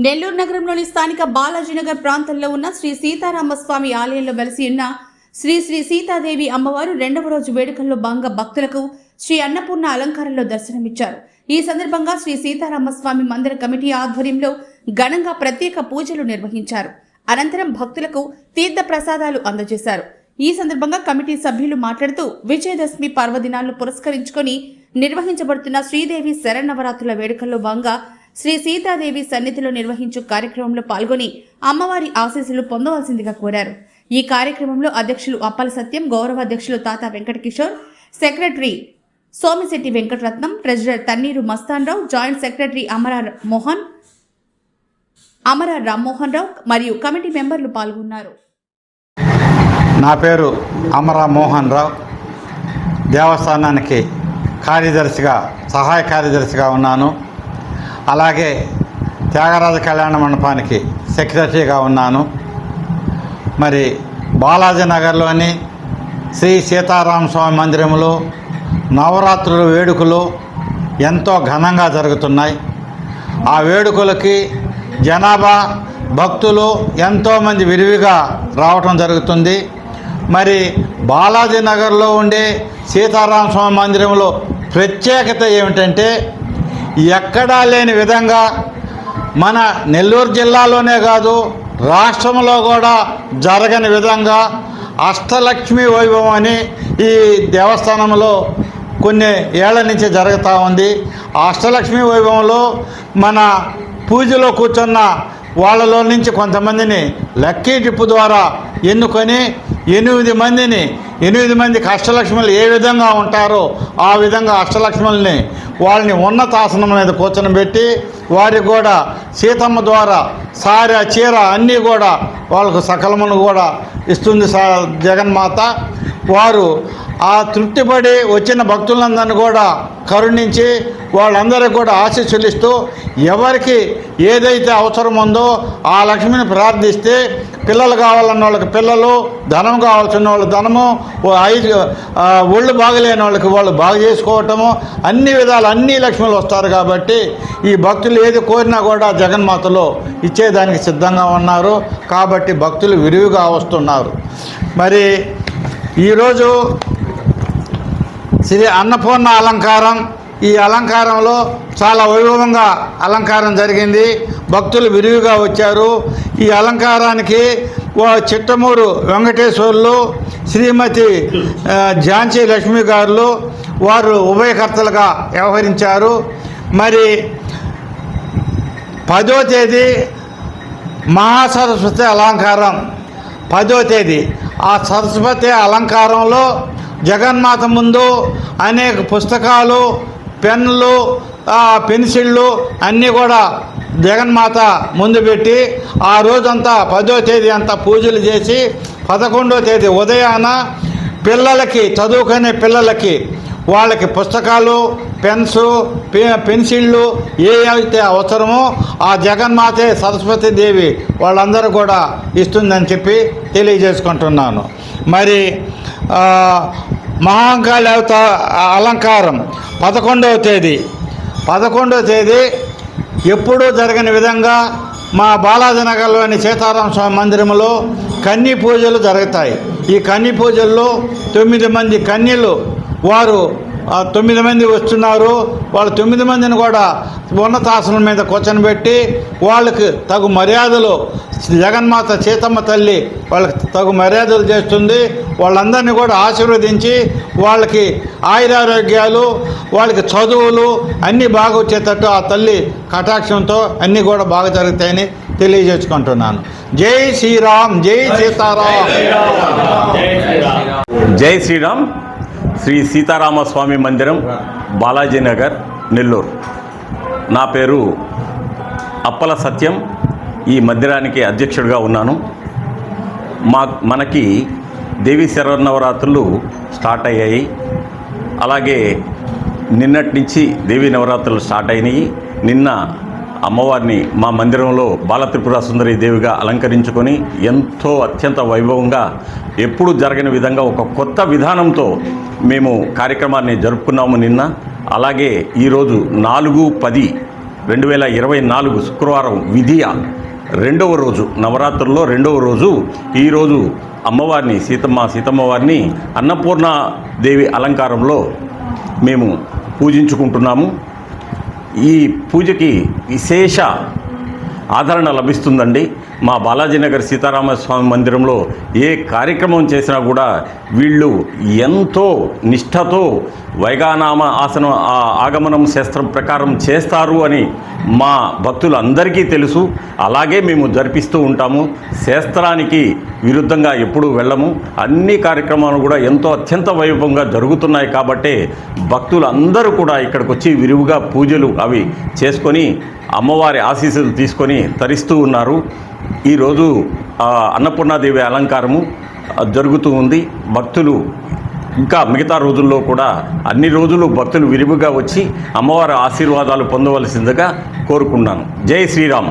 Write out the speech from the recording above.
నెల్లూరు నగరంలోని స్థానిక బాలాజీనగర్ ప్రాంతంలో ఉన్న శ్రీ సీతారామస్వామి ఆలయంలో వెలసి ఉన్న శ్రీ శ్రీ సీతాదేవి అమ్మవారు రెండవ రోజు వేడుకల్లో భాగంగా భక్తులకు శ్రీ అన్నపూర్ణ అలంకారంలో దర్శనమిచ్చారు. ఈ సందర్భంగా శ్రీ సీతారామస్వామి మందిర కమిటీ ఆధ్వర్యంలో ఘనంగా ప్రత్యేక పూజలు నిర్వహించారు. అనంతరం భక్తులకు తీర్థ ప్రసాదాలు అందజేశారు. ఈ సందర్భంగా కమిటీ సభ్యులు మాట్లాడుతూ విజయదశమి పర్వదినాలను పురస్కరించుకొని నిర్వహించబడుతున్న శ్రీదేవి శరన్నవరాత్రుల వేడుకల్లో భాగంగా శ్రీ సీతాదేవి సన్నిధిలో నిర్వహించు కార్యక్రమంలో పాల్గొని అమ్మవారి ఆశీస్సులు పొందవలసిందిగా కోరారు. ఈ కార్యక్రమంలో అధ్యక్షులు అప్పల సత్యం, గౌరవ అధ్యక్షులు Tata Venkata Kishore, secretary Somisetty Venkataratnam, treasurer Tanneeru Mastanrao, joint secretary Amara Rammohan రావు మరియు కమిటీ మెంబర్లు పాల్గొన్నారు. నా పేరు అమర మోహన్ రావు. దేవస్థానానికి సహాయ కార్యదర్శిగా ఉన్నాను. అలాగే త్యాగరాజ కళ్యాణ మండపానికి సెక్రటరీగా ఉన్నాను. మరి బాలాజీ నగర్లోని శ్రీ సీతారామ స్వామి మందిరంలో నవరాత్రుల వేడుకలు ఎంతో ఘనంగా జరుగుతున్నాయి. ఆ వేడుకలకి జనాభా భక్తులు ఎంతోమంది విరివిగా రావటం జరుగుతుంది. మరి బాలాజీ నగర్లో ఉండే సీతారామ స్వామి మందిరంలో ప్రత్యేకత ఏమిటంటే ఎక్కడా లేని విధంగా మన నెల్లూరు జిల్లాలోనే కాదు రాష్ట్రంలో కూడా జరగని విధంగా అష్టలక్ష్మి వైభవం అని ఈ దేవస్థానంలో కొన్ని ఏళ్ల నుంచి జరుగుతూ ఉంది. ఆ అష్టలక్ష్మి వైభవంలో మన పూజలో కూర్చున్న వాళ్ళలో నుంచి కొంతమందిని లక్కీ టిప్పు ద్వారా ఎన్నుకొని 8 మందికి అష్టలక్ష్ములు ఏ విధంగా ఉంటారో ఆ విధంగా అష్టలక్ష్ముల్ని వాళ్ళని ఉన్నతాసనం మీద కూర్చొని వారికి కూడా సీతమ్మ ద్వారా సారె చీర అన్నీ కూడా వాళ్ళకు సకలమును కూడా ఇస్తుంది జగన్మాత. వారు ఆ తృప్తిపడి వచ్చిన భక్తులందరినీ కూడా కరుణించి వాళ్ళందరికీ కూడా ఆశీస్సులు ఇస్తూ ఎవరికి ఏదైతే అవసరం ఉందో ఆ లక్ష్మిని ప్రార్థిస్తే పిల్లలు కావాలన్న వాళ్ళకి పిల్లలు, ధనం కావాల్సిన వాళ్ళు ధనము, ఒళ్ళు బాగలేని వాళ్ళకి వాళ్ళు బాగు చేసుకోవటము, అన్ని విధాలు అన్ని లక్ష్ములు వస్తారు. కాబట్టి ఈ భక్తులు ఏది కోరినా కూడా జగన్మాతలో ఇచ్చేదానికి సిద్ధంగా ఉన్నారు. కాబట్టి భక్తులు విరివిగా వస్తున్నారు. మరి ఈరోజు శ్రీ అన్నపూర్ణ అలంకారం, ఈ అలంకారంలో చాలా వైభవంగా అలంకారం జరిగింది. భక్తులు విరివిగా వచ్చారు. ఈ అలంకారానికి చిట్టమూరు వెంకటేశ్వర్లు, శ్రీమతి ఝాన్సీ లక్ష్మి గారు వారు ఉభయకర్తలుగా వ్యవహరించారు. మరి 10వ తేదీ మహాసరస్వతి అలంకారం 10వ తేదీ. ఆ సరస్వతి అలంకారంలో జగన్మాత ముందు అనేక పుస్తకాలు, పెన్నులు, పెన్సిళ్ళు అన్నీ కూడా జగన్మాత ముందు పెట్టి ఆ రోజంతా 10వ తేదీ అంతా పూజలు చేసి 11వ తేదీ ఉదయాన పిల్లలకి చదువుకునే పిల్లలకి వాళ్ళకి పుస్తకాలు, పెన్సిళ్ళు ఏవైతే అవసరమో ఆ జగన్మాతే సరస్వతీదేవి వాళ్ళందరూ కూడా ఇస్తుందని చెప్పి తెలియజేసుకుంటున్నాను. మరి మహాంకాళి అలంకారం 11వ తేదీ ఎప్పుడూ జరగని విధంగా మా బాలాజీనగర్లోని సీతారామ స్వామి మందిరంలో కన్నీ పూజలు జరుగుతాయి. ఈ కన్నీ పూజల్లో 9 మంది కన్యలు వారు 9 మంది వస్తున్నారు. వాళ్ళు 9 మందిని కూడా ఉన్నతాసనం మీద కూర్చొని వాళ్ళకి తగు మర్యాదలు జగన్మాత సీతమ్మ తల్లి వాళ్ళకి తగు మర్యాదలు చేస్తుంది. వాళ్ళందరినీ కూడా ఆశీర్వదించి వాళ్ళకి ఆయురారోగ్యాలు, వాళ్ళకి చదువులు అన్నీ బాగా వచ్చేటట్టు ఆ తల్లి కటాక్షంతో అన్నీ కూడా బాగా జరుగుతాయని తెలియజేసుకుంటున్నాను. జై శ్రీరామ్, జై సీతారాం. జై శ్రీరామ్. శ్రీ సీతారామస్వామి మందిరం, బాలాజీనగర్, నెల్లూరు. నా పేరు అప్పల సత్యం. ఈ మందిరానికి అధ్యక్షుడిగా ఉన్నాను. మనకి దేవీ శరన్నవరాత్రులు స్టార్ట్ అయ్యాయి. అలాగే నిన్నటి నుంచి దేవీ నవరాత్రులు స్టార్ట్ అయినాయి. నిన్న అమ్మవారిని మా మందిరంలో బాలత్రిపుర సుందరి దేవిగా అలంకరించుకొని ఎంతో అత్యంత వైభవంగా ఎప్పుడు జరగని విధంగా ఒక కొత్త విధానంతో మేము కార్యక్రమాన్ని జరుపుకున్నాము నిన్న. అలాగే ఈరోజు 4/10 2024 శుక్రవారం విధియ రెండవ రోజు, నవరాత్రుల్లో రెండవ రోజు. ఈరోజు అమ్మవారిని సీతమ్మ వారిని అన్నపూర్ణాదేవి అలంకారంలో మేము పూజించుకుంటున్నాము. ఈ పూజకి విశేష ఆదరణ లభిస్తుందండి. మా బాలాజీనగర్ సీతారామస్వామి మందిరంలో ఏ కార్యక్రమం చేసినా కూడా వీళ్ళు ఎంతో నిష్ఠతో వైగానామ ఆసనం ఆగమనం శాస్త్రం ప్రకారం చేస్తారు అని మా భక్తులందరికీ తెలుసు. అలాగే మేము జరిపిస్తూ ఉంటాము. శాస్త్రానికి విరుద్ధంగా ఎప్పుడూ వెళ్ళము. అన్ని కార్యక్రమాలు కూడా ఎంతో అత్యంత వైభవంగా జరుగుతున్నాయి. కాబట్టే భక్తులందరూ కూడా ఇక్కడికి వచ్చి విరివిగా పూజలు అవి చేసుకొని అమ్మవారి ఆశీస్సులు తీసుకొని తరిస్తూ ఉన్నారు. ఈరోజు అన్నపూర్ణాదేవి అలంకారము జరుగుతూ ఉంది. భక్తులు ఇంకా మిగతా రోజుల్లో కూడా అన్ని రోజులు భక్తులు విరివిగా వచ్చి అమ్మవారి ఆశీర్వాదాలు పొందవలసిందిగా కోరుకున్నాను. జై శ్రీరామ్.